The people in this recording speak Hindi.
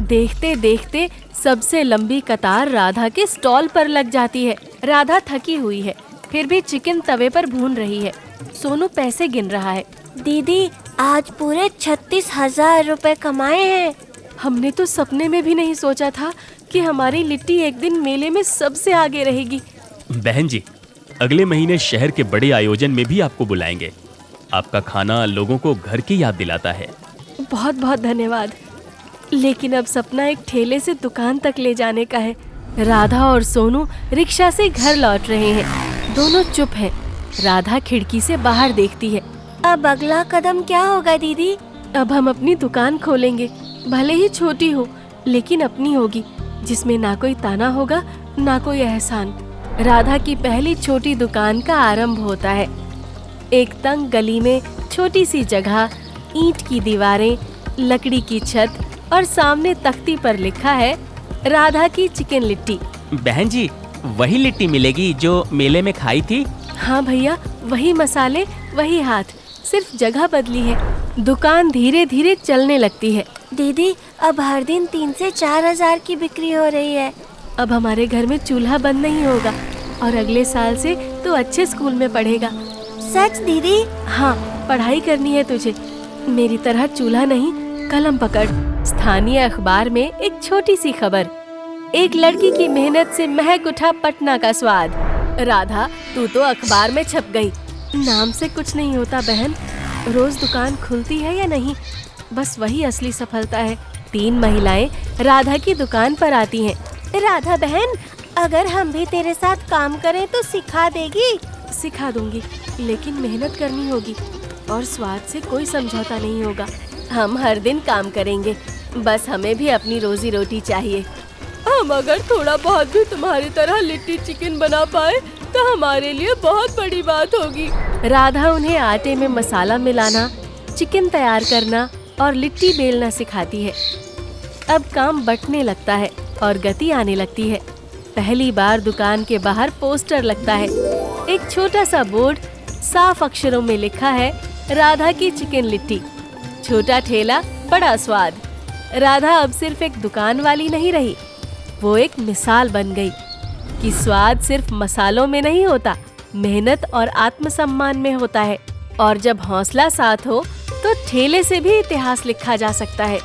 देखते देखते सबसे लंबी कतार राधा के स्टॉल पर लग जाती है। राधा थकी हुई है, फिर भी चिकन तवे पर भून रही है। सोनू पैसे गिन रहा है। दीदी, आज पूरे 36,000 रुपए कमाए हैं। हमने तो सपने में भी नहीं सोचा था कि हमारी लिट्टी एक दिन मेले में सबसे आगे रहेगी। बहन जी, अगले महीने शहर के बड़े आयोजन में भी आपको बुलाएंगे। आपका खाना लोगों को घर की याद दिलाता है। बहुत बहुत धन्यवाद। लेकिन अब सपना एक ठेले से दुकान तक ले जाने का है। राधा और सोनू रिक्शा से घर लौट रहे हैं। दोनों चुप हैं। राधा खिड़की से बाहर देखती है। अब अगला कदम क्या होगा दीदी? अब हम अपनी दुकान खोलेंगे, भले ही छोटी हो लेकिन अपनी होगी, जिसमें ना कोई ताना होगा ना कोई एहसान। राधा की पहली छोटी दुकान का आरंभ होता है। एक तंग गली में छोटी सी जगह, ईंट की दीवारें, लकड़ी की छत और सामने तख्ती पर लिखा है राधा की चिकन लिट्टी। बहन जी, वही लिट्टी मिलेगी जो मेले में खाई थी? हाँ भैया, वही मसाले, वही हाथ, सिर्फ जगह बदली है। दुकान धीरे धीरे चलने लगती है। दीदी, अब हर दिन 3 से 4,000 की बिक्री हो रही है। अब हमारे घर में चूल्हा बंद नहीं होगा और अगले साल से तो अच्छे स्कूल में पढ़ेगा। सच दीदी? हाँ, पढ़ाई करनी है तुझे। मेरी तरह चूल्हा नहीं, कलम पकड़। स्थानीय अखबार में एक छोटी सी खबर। एक लड़की की मेहनत से महक उठा पटना का स्वाद। राधा, तू तो अखबार में छप गई। नाम से कुछ नहीं होता बहन, रोज दुकान खुलती है या नहीं, बस वही असली सफलता है। 3 महिलाएं राधा की दुकान पर आती हैं। राधा बहन, अगर हम भी तेरे साथ काम करें तो सिखा देगी? सिखा दूंगी, लेकिन मेहनत करनी होगी और स्वाद से कोई समझौता नहीं होगा। हम हर दिन काम करेंगे, बस हमें भी अपनी रोजी रोटी चाहिए। हम अगर थोड़ा बहुत भी तुम्हारी तरह लिट्टी चिकन बना पाए तो हमारे लिए बहुत बड़ी बात होगी। राधा उन्हें आटे में मसाला मिलाना, चिकन तैयार करना और लिट्टी बेलना सिखाती है। अब काम बंटने लगता है और गति आने लगती है। पहली बार दुकान के बाहर पोस्टर लगता है। एक छोटा सा बोर्ड, साफ अक्षरों में लिखा है राधा की चिकन लिट्टी। छोटा ठेला, बड़ा स्वाद। राधा अब सिर्फ एक दुकान वाली नहीं रही, वो एक मिसाल बन गई कि स्वाद सिर्फ मसालों में नहीं होता, मेहनत और आत्मसम्मान में होता है। और जब हौसला साथ हो तो ठेले से भी इतिहास लिखा जा सकता है।